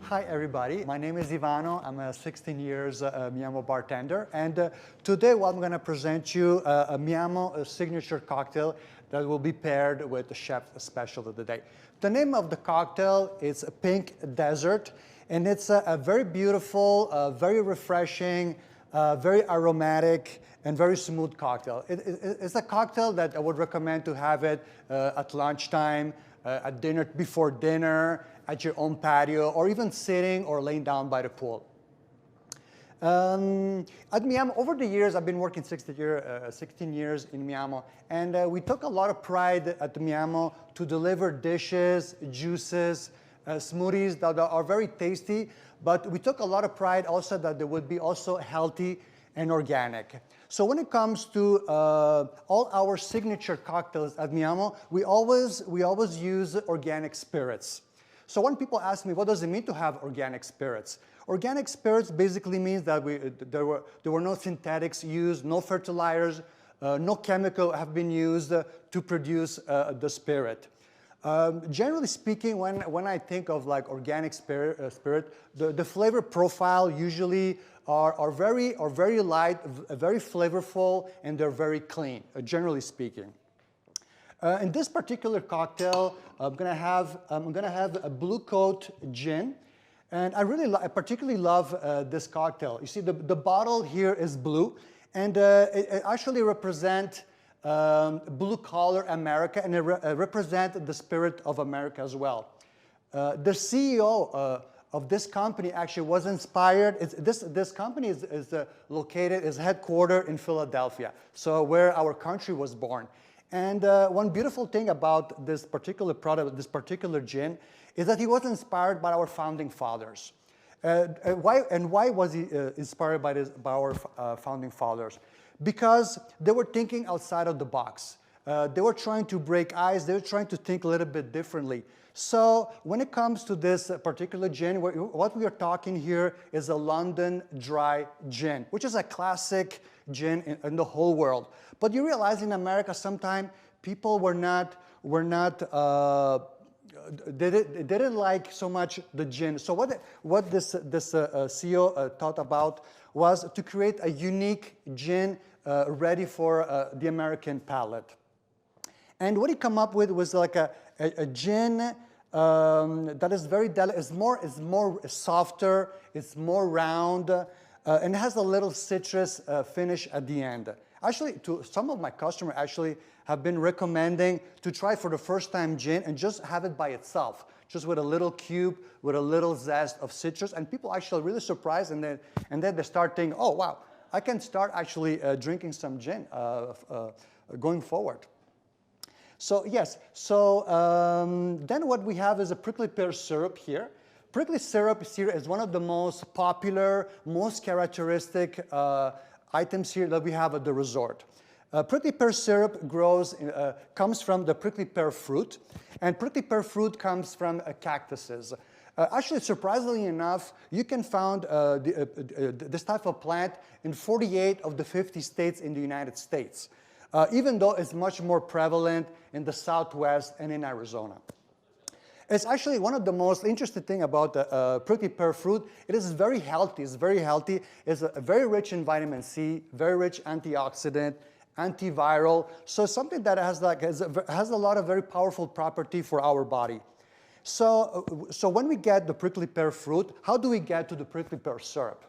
Hi everybody, my name is Ivana. I'm a 16 years Mii amo bartender, and today I'm going to present you a Mii amo signature cocktail that will be paired with the chef's special of the day. The name of the cocktail is Pink Desert, and it's a very beautiful, very refreshing, very aromatic, and very smooth cocktail. It's a cocktail that I would recommend to have it at lunchtime, at dinner, before dinner, at your own patio, or even sitting or laying down by the pool. At Mii amo, over the years, I've been working 16 years in Mii amo, and we took a lot of pride at Mii amo to deliver dishes, juices, smoothies that are very tasty, but we took a lot of pride also that they would be also healthy and organic. So when it comes to all our signature cocktails at Mii amo, we always use organic spirits. So when people ask me, what does it mean to have organic spirits? Organic spirits basically means that there were no synthetics used, no fertilizers, no chemical have been used to produce the spirit. Generally speaking, when I think of like organic spirit, the flavor profile usually are very light, very flavorful, and they're very clean, generally speaking. In this particular cocktail, I'm gonna have a Blue Coat gin, and I particularly love this cocktail. You see, the bottle here is blue, and it actually represents blue collar America, and it represents the spirit of America as well. The CEO of this company actually was inspired. This company is headquartered in Philadelphia, so where our country was born. And one beautiful thing about this particular product, this particular gin, is that he was inspired by our founding fathers. Why was he inspired by our founding fathers? Because they were thinking outside of the box. They were trying to break ice. They were trying to think a little bit differently. So when it comes to this particular gin, what we are talking here is a London Dry Gin, which is a classic gin in the whole world. But you realize in America sometimes people they didn't like so much the gin. So what this CEO thought about was to create a unique gin ready for the American palate. And what he came up with was like a gin that is very delicate. It's more softer. It's more round, and it has a little citrus finish at the end. Actually, to some of my customers actually have been recommending to try for the first time gin and just have it by itself, just with a little cube, with a little zest of citrus, and people actually really surprised, and then they start thinking, oh wow, I can start actually drinking some gin going forward. So yes, then what we have is a prickly pear syrup here. Prickly syrup here is one of the most popular, most characteristic items here that we have at the resort. Prickly pear syrup comes from the prickly pear fruit, and prickly pear fruit comes from cactuses. Actually, surprisingly enough, you can find this type of plant in 48 of the 50 states in the United States, even though it's much more prevalent in the Southwest and in Arizona. It's actually one of the most interesting things about the prickly pear fruit. It is very healthy. It's very healthy. It's very rich in vitamin C, very rich antioxidant, antiviral. So something that has a lot of very powerful property for our body. So when we get the prickly pear fruit, how do we get to the prickly pear syrup?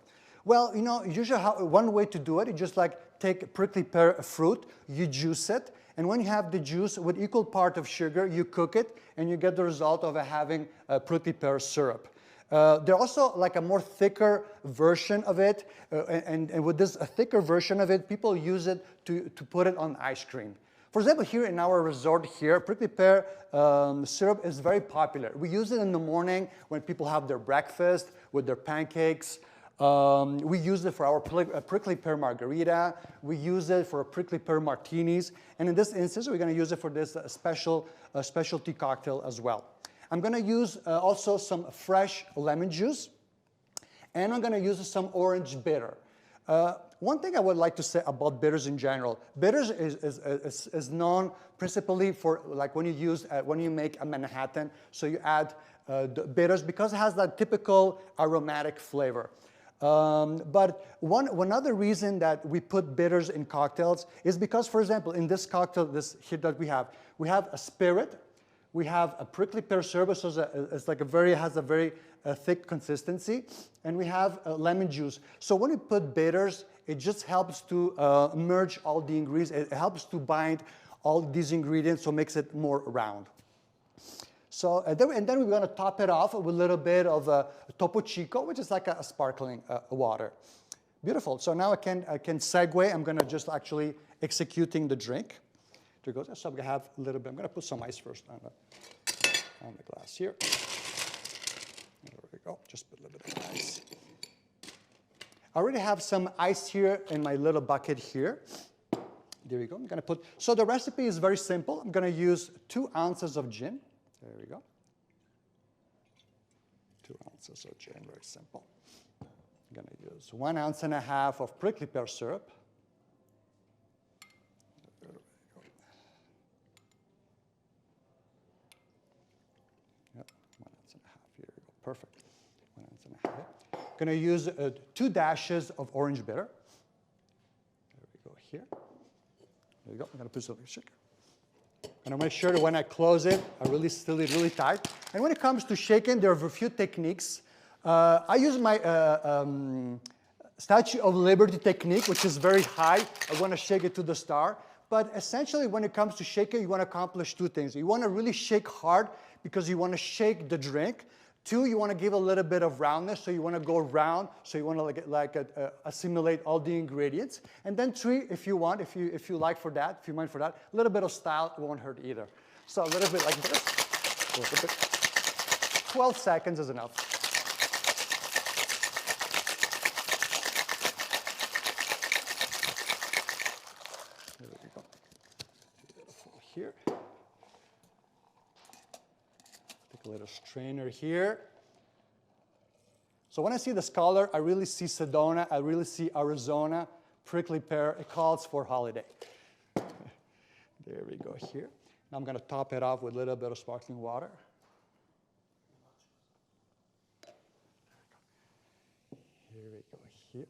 Well, you know, usually one way to do it is just like take prickly pear fruit, you juice it, and when you have the juice with equal part of sugar, you cook it, and you get the result of having a prickly pear syrup. There's also like a more thicker version of it, and with this thicker version of it, people use it to put it on ice cream. For example, here in our resort here, prickly pear syrup is very popular. We use it in the morning when people have their breakfast with their pancakes. We use it for our prickly pear margarita. We use it for prickly pear martinis. And in this instance, we're going to use it for this specialty cocktail as well. I'm going to use also some fresh lemon juice. And I'm going to use some orange bitter. one thing I would like to say about bitters in general, bitters is known principally for like when you make a Manhattan, so you add the bitters because it has that typical aromatic flavor. But one other reason that we put bitters in cocktails is because, for example, in this cocktail, this here that we have a spirit, we have a prickly pear syrup, so it's like has a very thick consistency, and we have lemon juice. So when we put bitters, it just helps to merge all the ingredients. It helps to bind all these ingredients, so it makes it more round. So, and then we're going to top it off with a little bit of Topo Chico, which is like a sparkling water. Beautiful. So now I can segue. I'm going to just actually executing the drink. There goes. So I'm going to have a little bit. I'm going to put some ice first on the glass here. There we go. Just put a little bit of ice. I already have some ice here in my little bucket here. There we go. I'm going to put. So the recipe is very simple. I'm going to use 2 ounces of gin. There we go. 2 ounces of gin, very simple. I'm going to use 1.5 ounces of prickly pear syrup. There we go. Yep, 1.5 ounces. Here we go. Perfect. 1.5 ounces. I'm going to use 2 dashes of orange bitter. There we go here. There we go. I'm going to put some sugar. And I make sure that when I close it, I really seal it really tight. And when it comes to shaking, there are a few techniques. I use my Statue of Liberty technique, which is very high. I want to shake it to the star. But essentially, when it comes to shaking, you want to accomplish 2 things. You want to really shake hard because you want to shake the drink. 2, you want to give a little bit of roundness, so you want to go round, so you want to assimilate all the ingredients. And then 3, if you want, if you mind for that, a little bit of style won't hurt either. So a little bit like this, a little bit. 12 seconds is enough. There we go. Beautiful here. A little strainer here. So when I see this color, I really see Sedona, I really see Arizona, prickly pear. It calls for holiday. There we go here. Now I'm going to top it off with a little bit of sparkling water. Here we go here.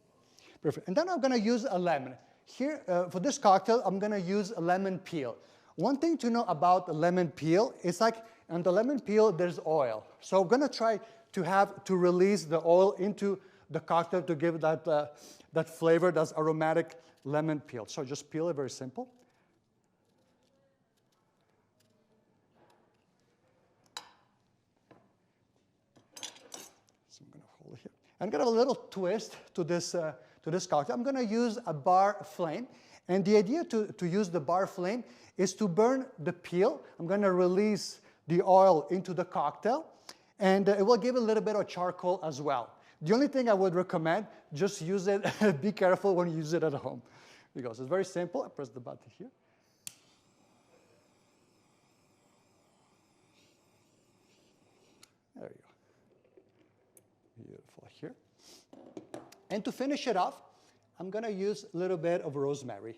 Perfect. And then I'm going to use a lemon. Here, for this cocktail, I'm going to use a lemon peel. One thing to know about the lemon peel is like on the lemon peel, there's oil. So I'm going to try to release the oil into the cocktail to give that flavor, that aromatic lemon peel. So just peel it, very simple. So I'm going to hold it here. I'm going to have a little twist to this cocktail. I'm going to use a bar flame. And the idea to use the bar flame is to burn the peel. I'm going to release the oil into the cocktail, and it will give a little bit of charcoal as well. The only thing I would recommend, just use it, be careful when you use it at home. Because it's very simple. I press the button here. There you go. Beautiful here. And to finish it off, I'm going to use a little bit of rosemary.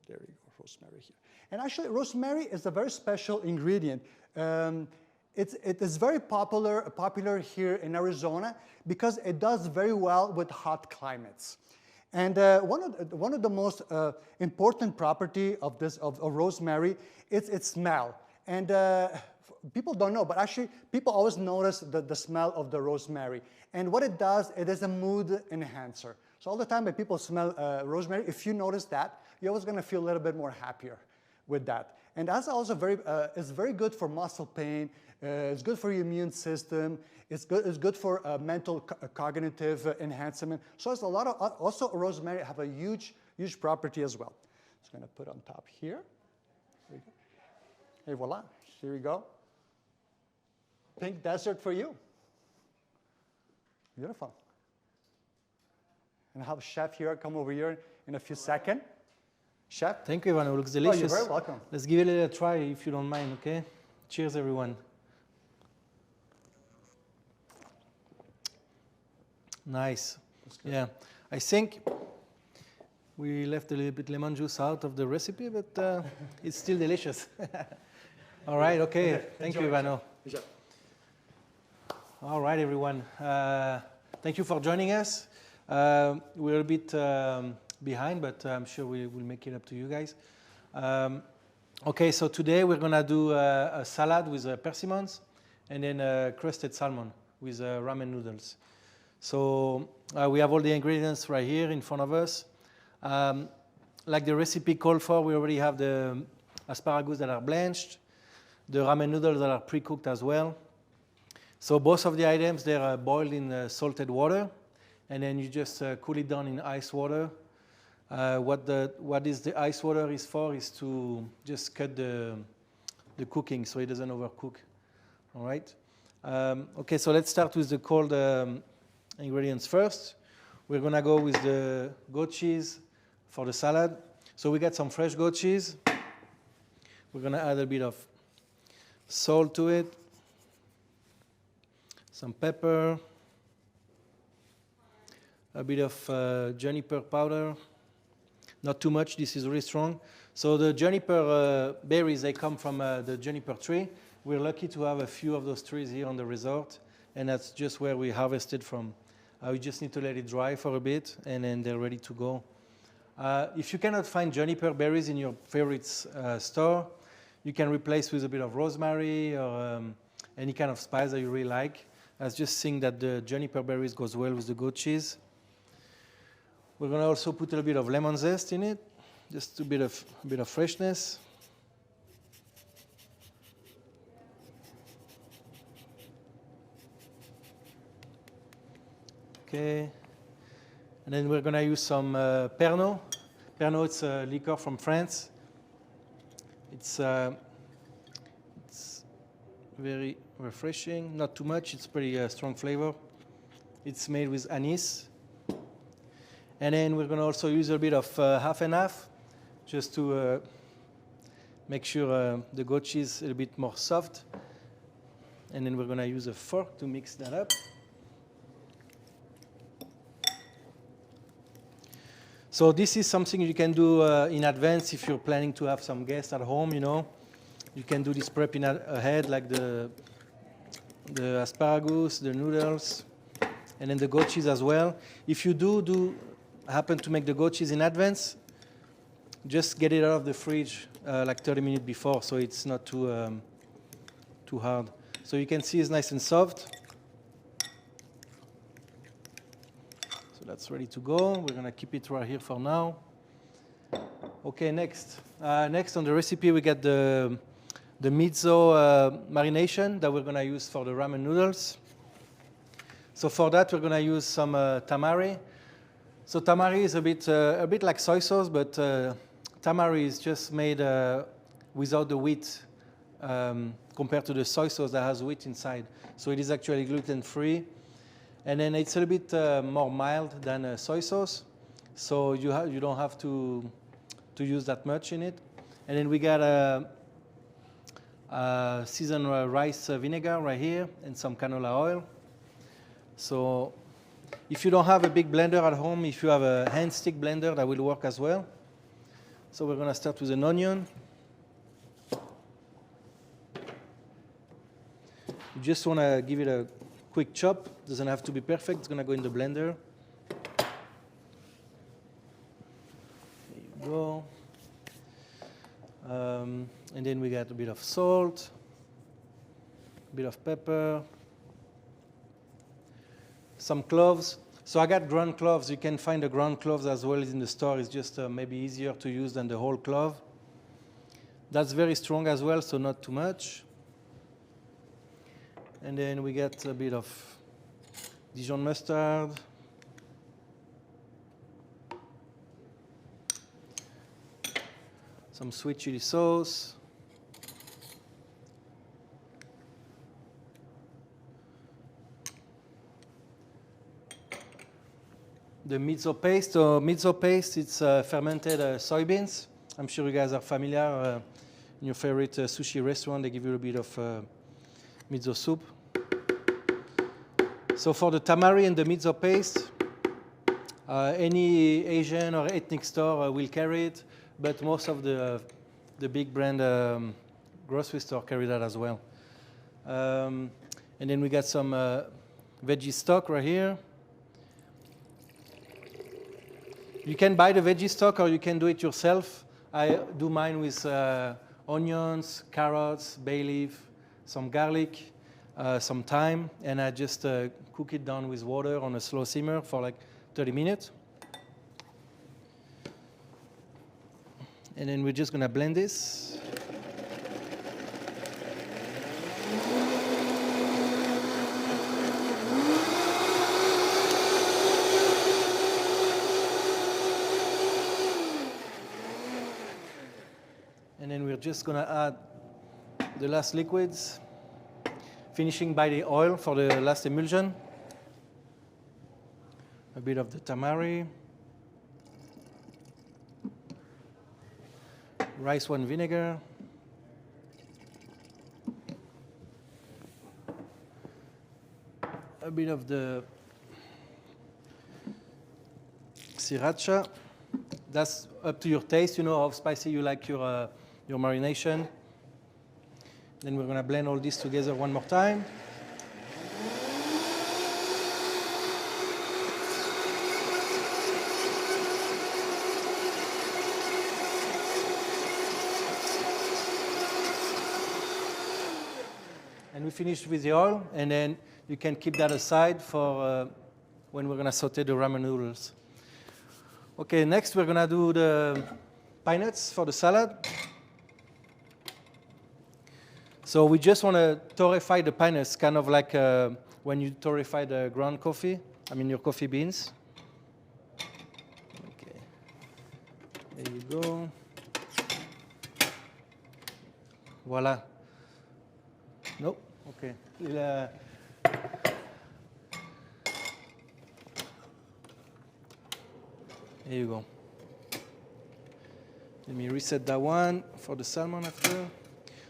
There we go, rosemary here. And actually, rosemary is a very special ingredient. It is very popular here in Arizona because it does very well with hot climates. And one of the most important property of rosemary is its smell. And people don't know, but actually people always notice the smell of the rosemary. And what it does, it is a mood enhancer. So all the time when people smell rosemary, if you notice that, you're always going to feel a little bit more happier with that. And that's also it's very good for muscle pain. It's good for your immune system. It's good for mental cognitive enhancement. So it's a lot of, also rosemary have a huge property as well. Just going to put on top here. There you go. Et voila, here we go. Pink dessert for you. Beautiful. And I'll have a chef here come over here in a few seconds. Chef? Thank you, Ivana. It looks delicious. Oh, you're very welcome. Let's give it a little try if you don't mind, okay? Cheers, everyone. Nice. Yeah, I think we left a little bit lemon juice out of the recipe, but it's still delicious. All right, okay. Thank you, Ivana. All right, everyone. Thank you for joining us. We're a bit behind, but I'm sure we will make it up to you guys. Okay, so today we're going to do a salad with persimmons and then crusted salmon with ramen noodles. So we have all the ingredients right here in front of us. Like the recipe called for, we already have the asparagus that are blanched, the ramen noodles that are pre-cooked as well. So both of the items, they're boiled in salted water, and then you just cool it down in ice water. What the ice water is for is to just cut the cooking so it doesn't overcook. All right. Okay, so let's start with the cold ingredients first. We're gonna go with the goat cheese for the salad. So we got some fresh goat cheese. We're gonna add a bit of salt to it, some pepper, a bit of juniper powder. Not too much, this is really strong. So the juniper berries, they come from the juniper tree. We're lucky to have a few of those trees here on the resort, and that's just where we harvested from. We just need to let it dry for a bit, and then they're ready to go. If you cannot find juniper berries in your favorite store, you can replace with a bit of rosemary or any kind of spice that you really like. I was just think that the juniper berries goes well with the goat cheese. We're going to also put a little bit of lemon zest in it, just a bit of freshness. Okay, and then we're going to use some Pernod. Pernod, it's a liquor from France. It's very refreshing, not too much. It's pretty strong flavor. It's made with anise. And then we're going to also use a bit of half and half, just to make sure the goat cheese is a bit more soft. And then we're going to use a fork to mix that up. So this is something you can do in advance if you're planning to have some guests at home, you know. You can do this prep ahead, like the asparagus, the noodles, and then the goat cheese as well. If you do happen to make the goat cheese in advance, just get it out of the fridge like 30 minutes before, so it's not too hard. So you can see it's nice and soft. So that's ready to go. We're going to keep it right here for now. Okay, next on the recipe, we got the miso marination that we're going to use for the ramen noodles. So for that, we're going to use some tamari. So tamari is a bit like soy sauce, but tamari is just made without the wheat compared to the soy sauce that has wheat inside. So it is actually gluten-free. And then it's a little bit more mild than soy sauce. So you don't have to use that much in it. And then we got seasoned rice vinegar right here and some canola oil. So if you don't have a big blender at home, if you have a hand stick blender, that will work as well. So we're going to start with an onion. You just want to give it a quick chop. Doesn't have to be perfect. It's going to go in the blender. There you go. And then we got a bit of salt, a bit of pepper, some cloves. So I got ground cloves. You can find the ground cloves as well as in the store. It's just maybe easier to use than the whole clove. That's very strong as well, so not too much. And then we get a bit of Dijon mustard. Some sweet chili sauce. The miso paste. So miso paste, it's fermented soybeans. I'm sure you guys are familiar. In your favorite sushi restaurant, they give you a bit of miso soup. So for the tamari and the miso paste, Any Asian or ethnic store will carry it, but most of the big brand grocery store carry that as well. And then we got some veggie stock right here. You can buy the veggie stock or you can do it yourself. I do mine with onions, carrots, bay leaf, some garlic, some thyme, and I just cook it down with water on a slow simmer for like 30 minutes. And then we're just gonna blend this. And then we're just gonna add the last liquids, finishing by the oil for the last emulsion. A bit of the tamari, rice wine vinegar, a bit of the sriracha. That's up to your taste, you know how spicy you like your marination. Then we're gonna blend all this together one more time. And we finished with the oil, and then you can keep that aside for when we're gonna saute the ramen noodles. Okay, next we're gonna do the pine nuts for the salad. So we just wanna torrefy the pine nuts, kind of like when you torrefy the ground coffee, your coffee beans. Okay, there you go. Voila. Nope. Okay. There you go. Let me reset that one for the salmon after.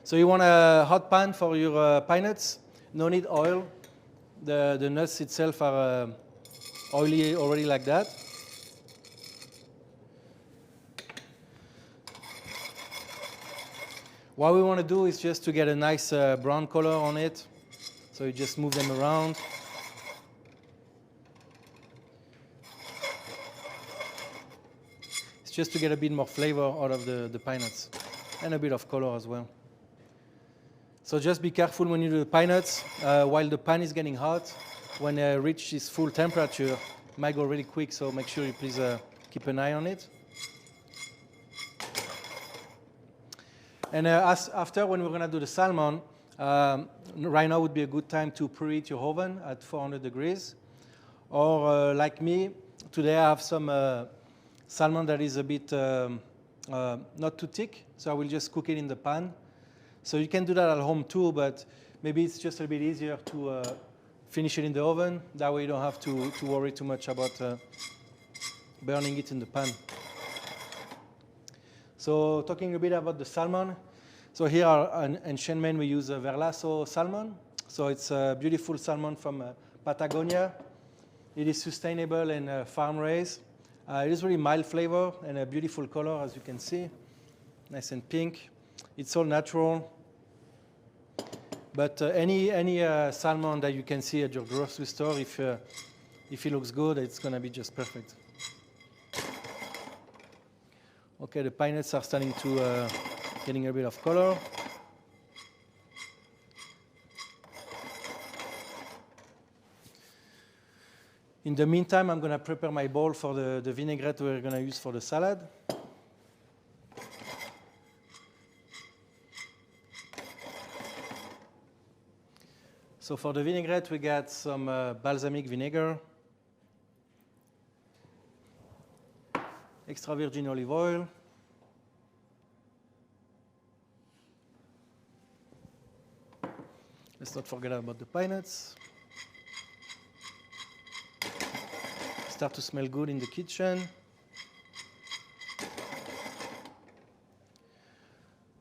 So you want a hot pan for your pine nuts. No need oil. The nuts itself are oily already like that. What we want to do is just to get a nice brown color on it. So you just move them around. It's just to get a bit more flavor out of the pine nuts and a bit of color as well. So just be careful when you do the pine nuts. While the pan is getting hot, when it reaches full temperature, it might go really quick, so make sure you please keep an eye on it. And after, when we're going to do the salmon, right now would be a good time to preheat your oven at 400 degrees. Or like me, today I have some salmon that is a bit not too thick, so I will just cook it in the pan. So you can do that at home too, but maybe it's just a bit easier to finish it in the oven. That way you don't have to worry too much about burning it in the pan. So talking a bit about the salmon. So here in Shenmen we use a Verlasso salmon. So it's a beautiful salmon from Patagonia. It is sustainable and farm raised. It is really mild flavor and a beautiful color, as you can see. Nice and pink. It's all natural. But any salmon that you can see at your grocery store, if it looks good, it's going to be just perfect. Okay, the pine nuts are starting to getting a bit of color. In the meantime, I'm going to prepare my bowl for the vinaigrette we're going to use for the salad. So for the vinaigrette, we got some balsamic vinegar, extra virgin olive oil, let's not forget about the pine nuts. Start to smell good in the kitchen.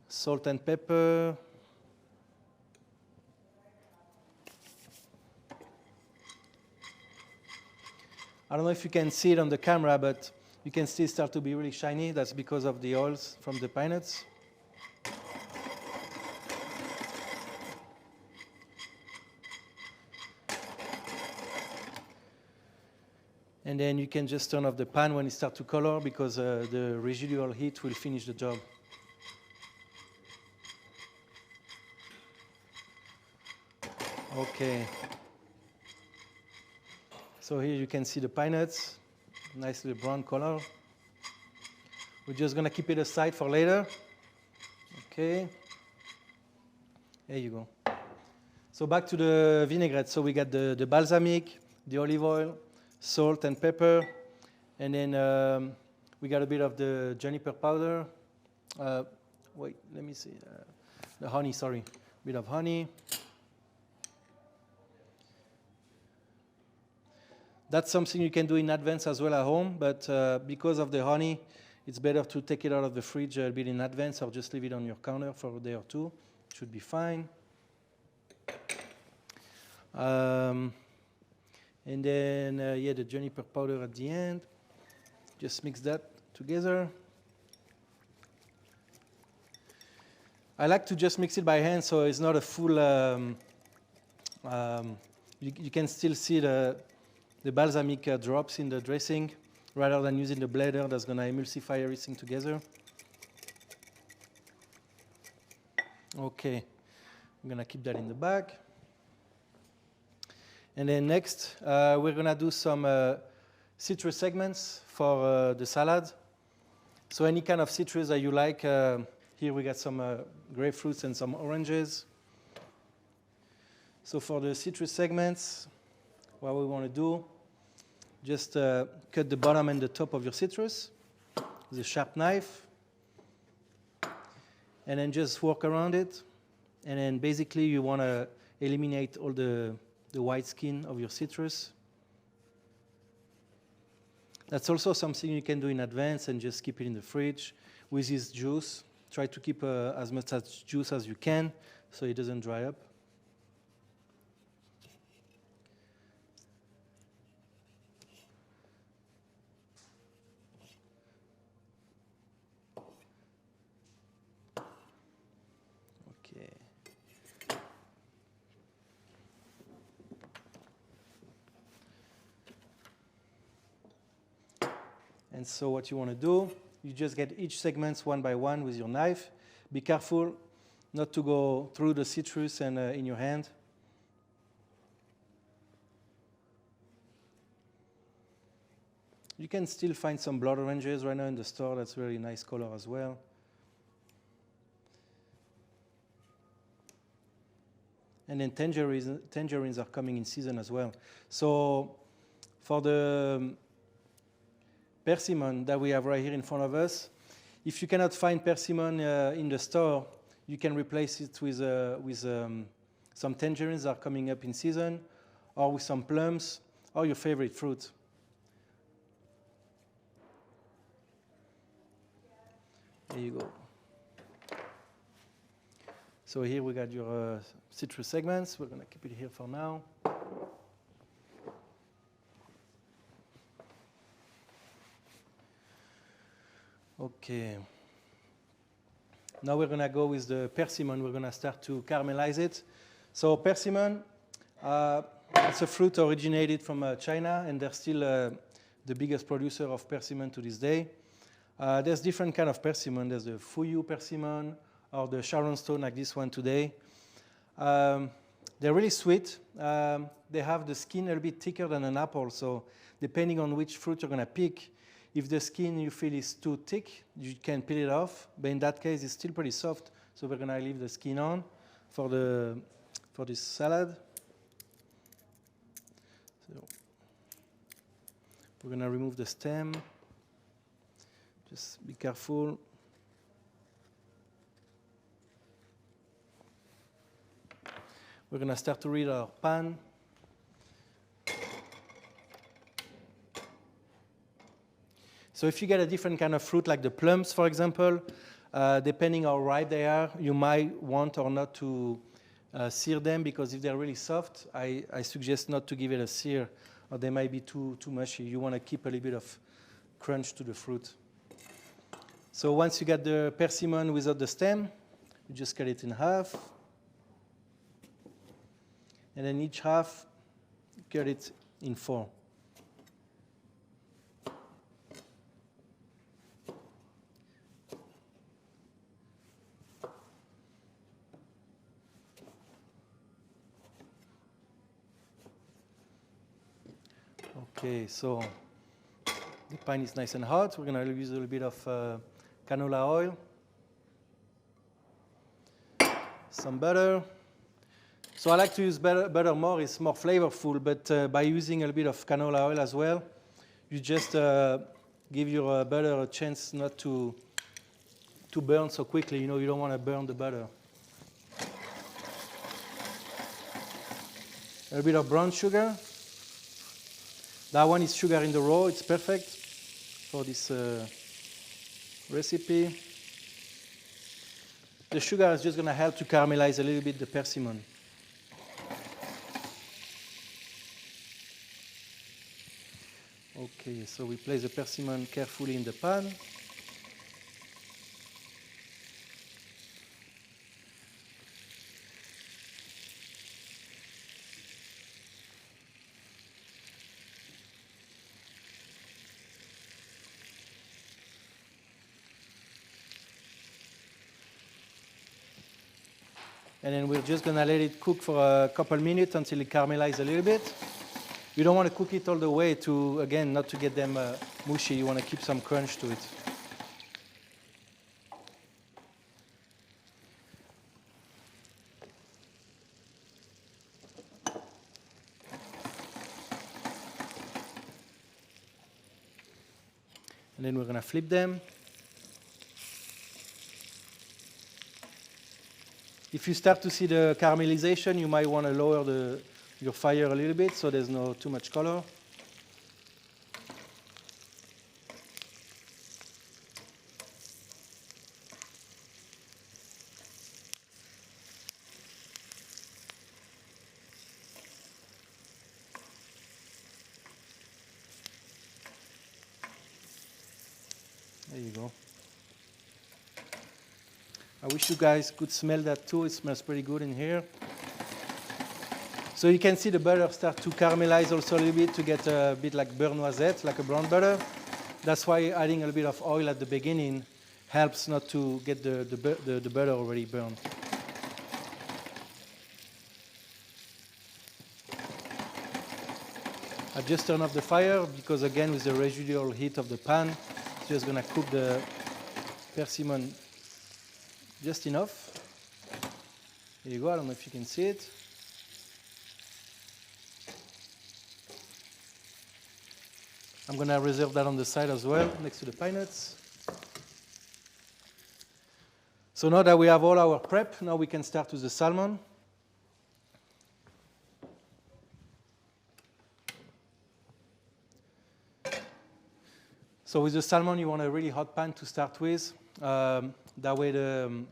Salt and pepper. I don't know if you can see it on the camera, but you can still start to be really shiny. That's because of the oils from the pine nuts. And then you can just turn off the pan when it starts to color, because the residual heat will finish the job. Okay. So here you can see the pine nuts, nicely brown color. We're just gonna keep it aside for later. Okay. There you go. So back to the vinaigrette. So we got the balsamic, the olive oil, salt and pepper, and then we got a bit of the juniper powder. Wait, let me see. The honey, sorry. A bit of honey. That's something you can do in advance as well at home, but because of the honey, it's better to take it out of the fridge a bit in advance, or just leave it on your counter for a day or two. It should be fine. And then, yeah, the juniper powder at the end. Just mix that together. I like to just mix it by hand, so it's not a full, you can still see the balsamic drops in the dressing, rather than using the blender that's going to emulsify everything together. Okay, I'm going to keep that in the bag. And then next, we're going to do some citrus segments for the salad. So any kind of citrus that you like. Here we got some grapefruits and some oranges. So for the citrus segments, what we want to do, just cut the bottom and the top of your citrus with a sharp knife, and then just work around it. And then basically you want to eliminate all the white skin of your citrus. That's also something you can do in advance and just keep it in the fridge with this juice. Try to keep as much juice as you can so it doesn't dry up. And so what you want to do, you just get each segments one by one with your knife. Be careful not to go through the citrus and in your hand. You can still find some blood oranges right now in the store. That's very nice color as well. And then tangerines are coming in season as well. So for the persimmon that we have right here in front of us, if you cannot find persimmon in the store, you can replace it with some tangerines that are coming up in season, or with some plums, or your favorite fruit. There you go. So here we got your citrus segments. We're going to keep it here for now. Okay. Now we're going to go with the persimmon. We're going to start to caramelize it. So persimmon, it's a fruit originated from China, and they're still the biggest producer of persimmon to this day. There's different kind of persimmon. There's the Fuyu persimmon, or the Sharon stone like this one today. They're really sweet. They have the skin a little bit thicker than an apple, so depending on which fruit you're going to pick, if the skin you feel is too thick, you can peel it off. But in that case, it's still pretty soft. So we're going to leave the skin on for this salad. So we're going to remove the stem. Just be careful. We're going to start to read our pan. So if you get a different kind of fruit, like the plums, for example, depending how ripe they are, you might want or not to sear them, because if they're really soft, I suggest not to give it a sear or they might be too mushy. You want to keep a little bit of crunch to the fruit. So once you get the persimmon without the stem, you just cut it in half. And then each half, cut it in 4. Okay, so the pan is nice and hot. We're going to use a little bit of canola oil, some butter. So I like to use butter more. It's more flavorful, but by using a little bit of canola oil as well, you just give your butter a chance not to burn so quickly. You know, you don't want to burn the butter. A little bit of brown sugar. That one is sugar in the raw. It's perfect for this recipe. The sugar is just going to help to caramelize a little bit the persimmon. Okay, so we place the persimmon carefully in the pan. And then we're just going to let it cook for a couple minutes until it caramelizes a little bit. You don't want to cook it all the way to, again, not to get them mushy. You want to keep some crunch to it. And then we're going to flip them. If you start to see the caramelization, you might want to lower your fire a little bit so there's no too much color. There you go. I wish you guys could smell that too. It smells pretty good in here. So you can see the butter start to caramelize also a little bit to get a bit like beurre noisette, like a brown butter. That's why adding a little bit of oil at the beginning helps not to get the butter already burned. I just turn off the fire because again with the residual heat of the pan, it's just going to cook the persimmon just enough. There you go, I don't know if you can see it. I'm going to reserve that on the side as well, next to the pine nuts. So now that we have all our prep, now we can start with the salmon. So with the salmon, you want a really hot pan to start with. That way the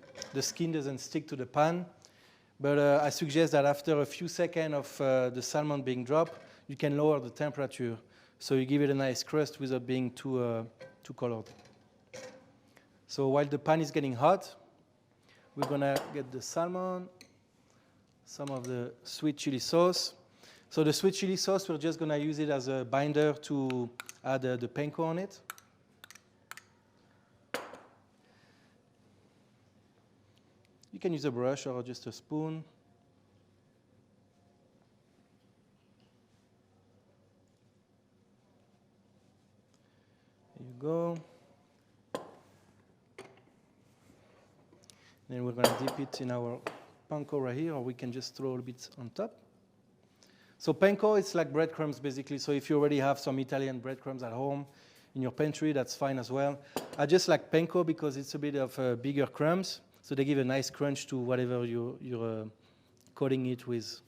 skin doesn't stick to the pan. But I suggest that after a few seconds of the salmon being dropped, you can lower the temperature. So you give it a nice crust without being too colored. So while the pan is getting hot, we're going to get the salmon, some of the sweet chili sauce. So the sweet chili sauce, we're just going to use it as a binder to add the panko on it. You can use a brush or just a spoon. There you go. Then we're going to dip it in our panko right here, or we can just throw a bit on top. So panko, it's like breadcrumbs basically. So if you already have some Italian breadcrumbs at home in your pantry, that's fine as well. I just like panko because it's a bit of bigger crumbs. So they give a nice crunch to whatever you're coating it with.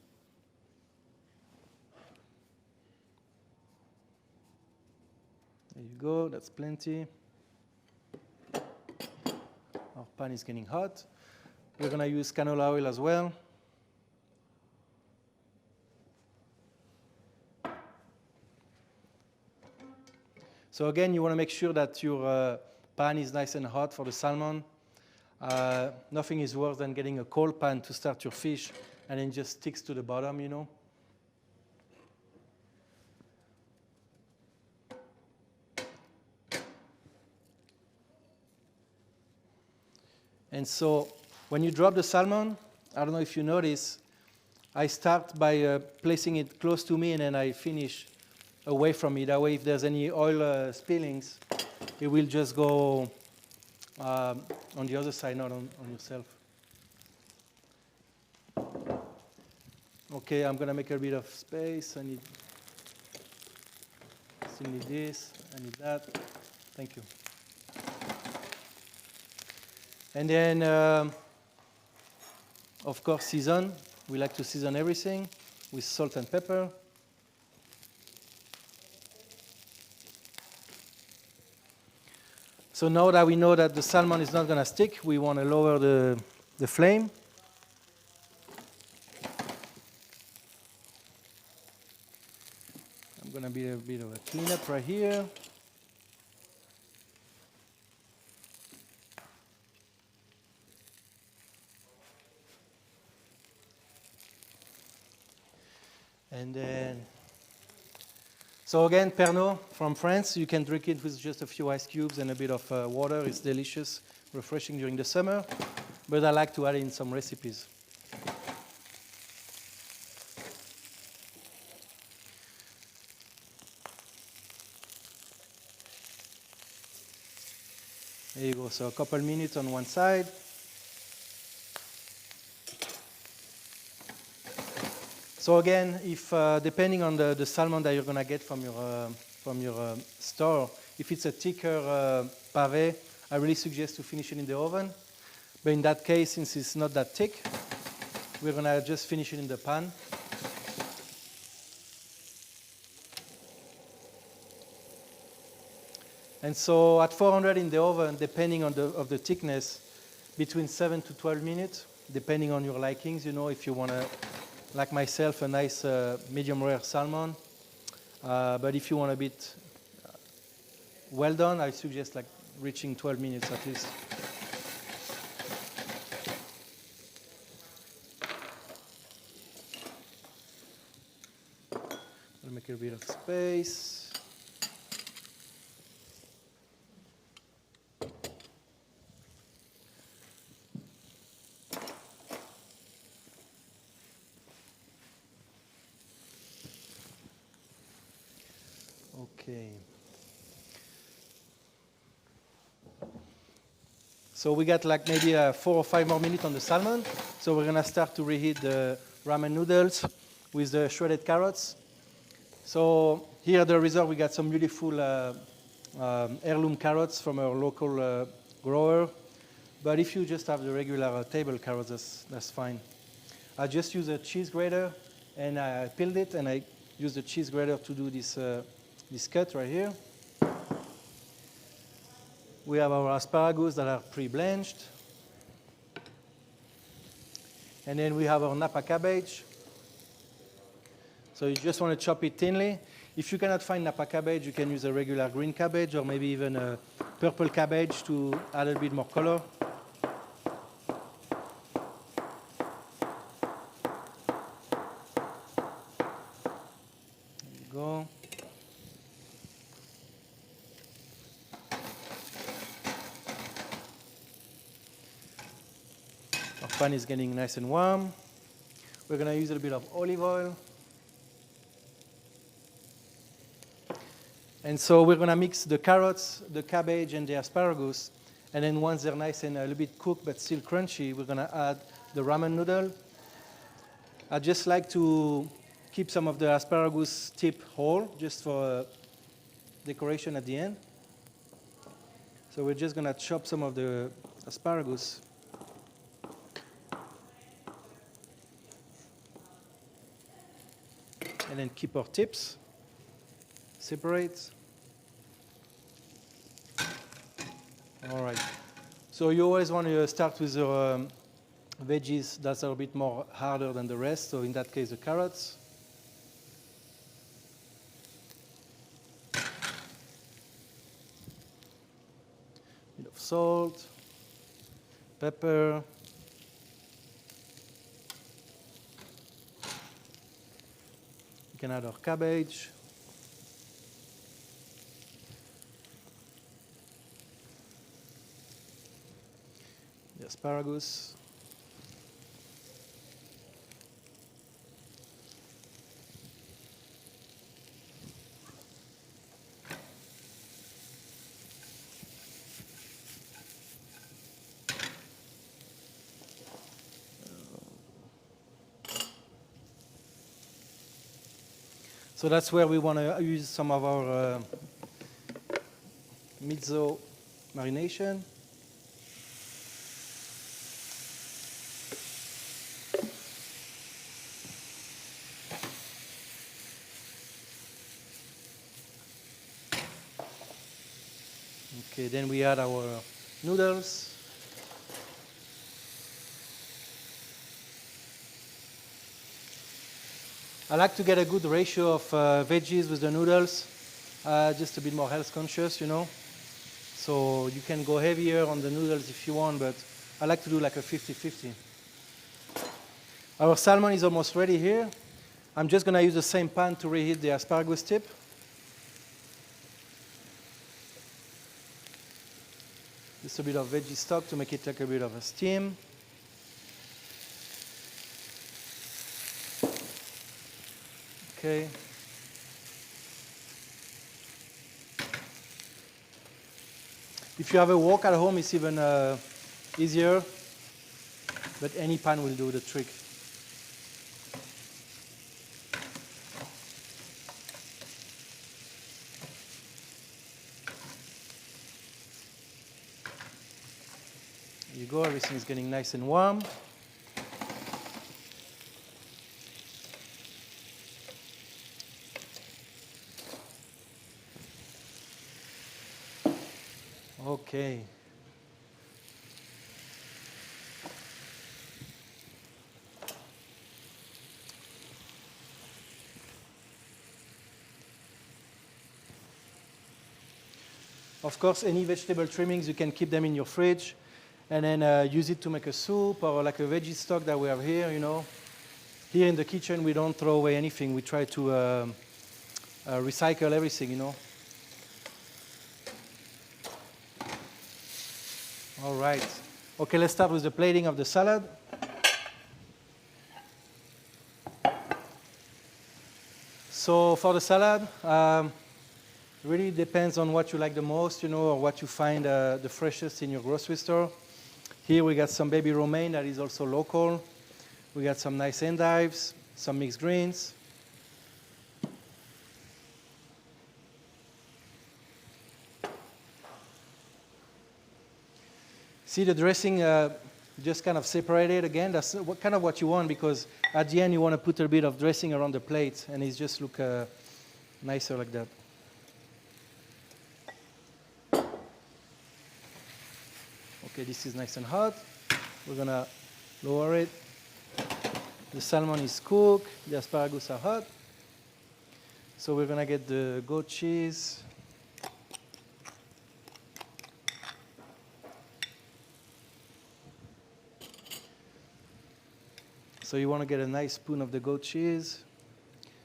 There you go, that's plenty. Our pan is getting hot. We're going to use canola oil as well. So again, you want to make sure that your pan is nice and hot for the salmon. Nothing is worse than getting a cold pan to start your fish and then just sticks to the bottom, you know. And so when you drop the salmon, I don't know if you notice, I start by placing it close to me and then I finish away from it. That way, if there's any oil spillings, it will just go on the other side, not on yourself. Okay, I'm gonna make a bit of space. I still need this, I need that. Thank you. And then, of course, season. We like to season everything with salt and pepper. So now that we know that the salmon is not going to stick, we want to lower the flame. I'm going to be a bit of a cleanup right here. And then, so again, Pernod from France. You can drink it with just a few ice cubes and a bit of water. It's delicious, refreshing during the summer. But I like to add in some recipes. There you go. So a couple minutes on one side. So again, if depending on the salmon that you're going to get from your store, if it's a thicker pavé, I really suggest to finish it in the oven. But in that case, since it's not that thick, we're going to just finish it in the pan. And so at 400 in the oven, depending on the thickness, between 7 to 12 minutes, depending on your likings. You know, if you want to, like myself, a nice medium rare salmon. But if you want a bit well done, I suggest like reaching 12 minutes at least. I'll make a bit of space. Okay. So we got like maybe 4 or 5 more minutes on the salmon. So we're gonna start to reheat the ramen noodles with the shredded carrots. So here at the resort we got some beautiful heirloom carrots from our local grower. But if you just have the regular table carrots, that's fine. I just use a cheese grater and I peeled it and I use the cheese grater to do this cut right here. We have our asparagus that are pre-blanched. And then we have our Napa cabbage. So you just want to chop it thinly. If you cannot find Napa cabbage, you can use a regular green cabbage or maybe even a purple cabbage to add a bit more color. There you go. Our pan is getting nice and warm. We're going to use a little bit of olive oil. And so we're going to mix the carrots, the cabbage, and the asparagus. And then once they're nice and a little bit cooked but still crunchy, we're going to add the ramen noodle. I just like to keep some of the asparagus tip whole, just for decoration at the end. So we're just going to chop some of the asparagus. And then keep our tips separate. All right. So you always want to start with your veggies that are a bit more harder than the rest. So in that case, the carrots. salt, pepper, we can add our cabbage, the asparagus, so that's where we want to use some of our miso marination. Okay, then we add our noodles. I like to get a good ratio of veggies with the noodles, just a bit more health conscious, you know. So you can go heavier on the noodles if you want, but I like to do like a 50-50. Our salmon is almost ready here. I'm just going to use the same pan to reheat the asparagus tip. Just a bit of veggie stock to make it like a bit of a steam. Okay. If you have a wok at home, it's even easier, but any pan will do the trick. There you go, everything is getting nice and warm. Okay. Of course, any vegetable trimmings, you can keep them in your fridge and then use it to make a soup or like a veggie stock that we have here, you know. Here in the kitchen, we don't throw away anything. We try to recycle everything, you know. All right. Okay, let's start with the plating of the salad. So for the salad, really depends on what you like the most, you know, or what you find the freshest in your grocery store. Here we got some baby romaine that is also local. We got some nice endives, some mixed greens. See the dressing just kind of separated again. That's kind of what you want, because at the end you want to put a bit of dressing around the plate and it just look nicer like that. Okay, this is nice and hot. We're gonna lower it. The salmon is cooked, the asparagus are hot. So we're gonna get the goat cheese. So you want to get a nice spoon of the goat cheese.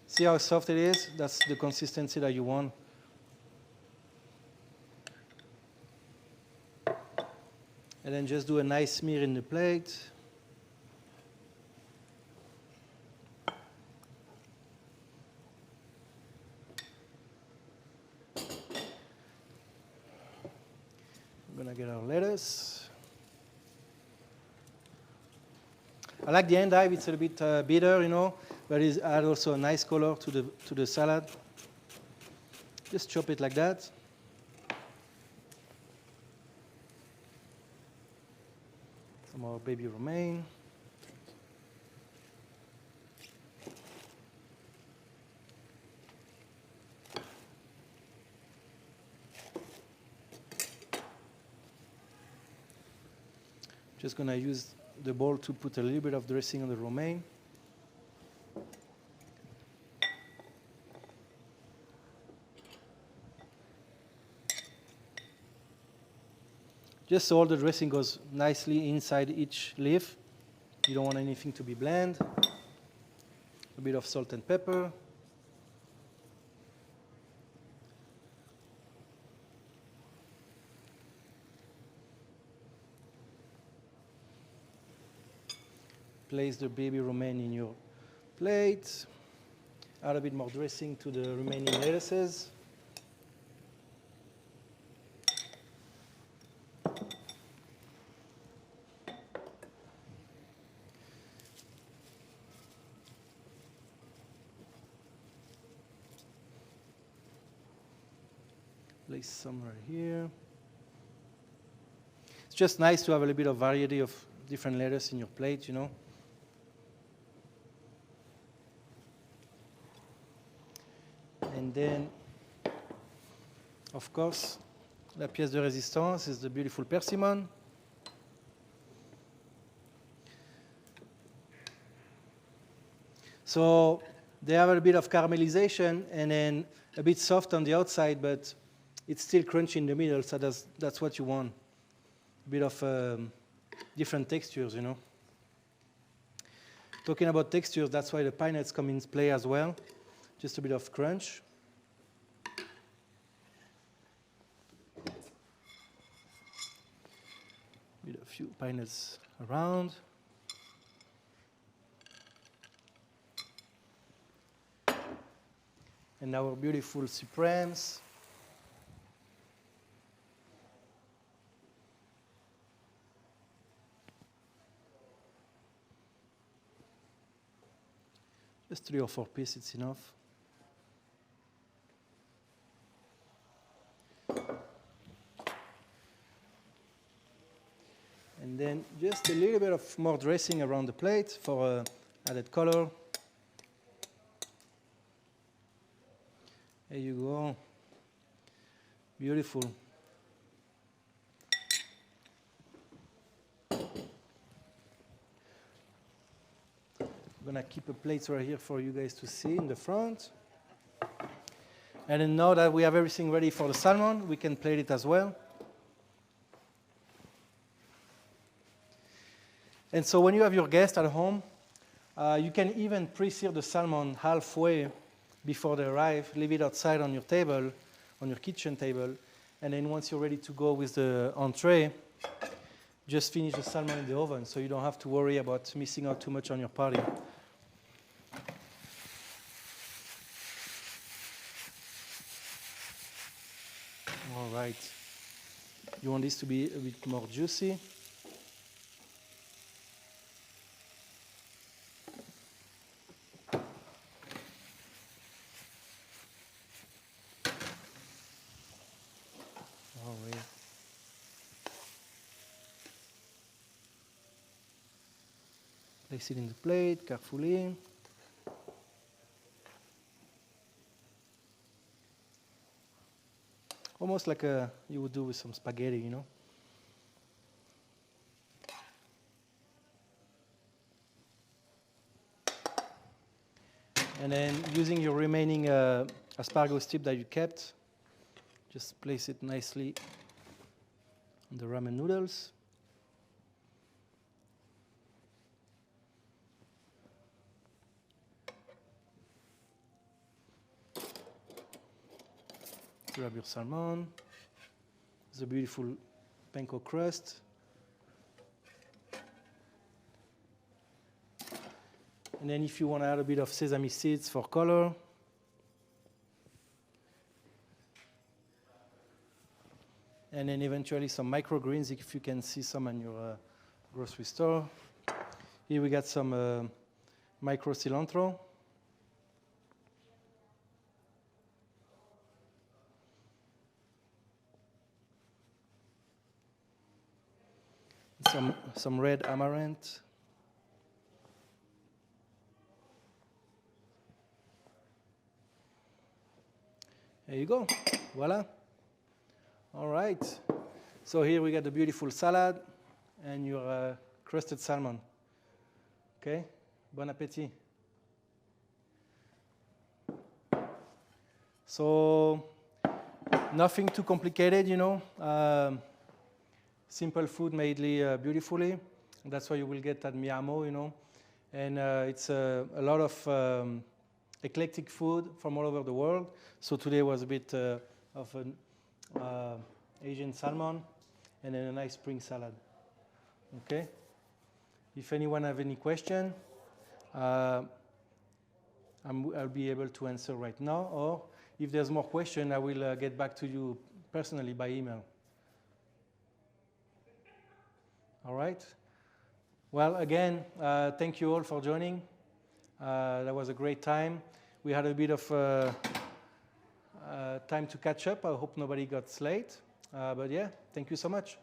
See how soft it is? That's the consistency that you want. And then just do a nice smear in the plate. We're gonna get our lettuce. I like the endive, it's a bit bitter, you know, but it adds also a nice color to the salad. Just chop it like that. Some more baby romaine. Just gonna use the bowl to put a little bit of dressing on the romaine. just so all the dressing goes nicely inside each leaf. You don't want anything to be bland. A bit of salt and pepper. Place the baby romaine in your plate. Add a bit more dressing to the remaining lettuces. Place some right here. It's just nice to have a little bit of variety of different lettuce in your plate, you know. And then, of course, la pièce de résistance is the beautiful persimmon. So they have a bit of caramelization and then a bit soft on the outside, but it's still crunchy in the middle, so that's what you want. A bit of different textures, you know. Talking about textures, that's why the pine nuts come in play as well. Just a bit of crunch. With a few pine nuts around. And our beautiful supremes. Just 3 or 4 pieces, it's enough. And then just a little bit of more dressing around the plate for added color. There you go. Beautiful. I'm gonna keep a plate right here for you guys to see in the front. And then now that we have everything ready for the salmon, we can plate it as well. And so when you have your guest at home, you can even pre-sear the salmon halfway before they arrive. Leave it outside on your table, on your kitchen table. And then once you're ready to go with the entree, just finish the salmon in the oven so you don't have to worry about missing out too much on your party. All right. You want this to be a bit more juicy. All right. Place it in the plate carefully. Almost like you would do with some spaghetti, you know. And then using your remaining asparagus tip that you kept, just place it nicely on the ramen noodles. Grab your salmon. It's a beautiful panko crust. And then if you want to add a bit of sesame seeds for color. And then eventually some microgreens if you can see some in your grocery store. Here we got some micro cilantro. Some red amaranth. There you go. Voila. All right. So here we got the beautiful salad and your crusted salmon. Okay. Bon appétit. So nothing too complicated, you know. simple food made beautifully. That's why you will get at Mii amo, you know. And it's a lot of eclectic food from all over the world. So today was a bit of an Asian salmon and then a nice spring salad. Okay. If anyone have any question, I'll be able to answer right now. Or if there's more question, I will get back to you personally by email. All right. Well, again, thank you all for joining. That was a great time. We had a bit of time to catch up. I hope nobody got late. But yeah, thank you so much.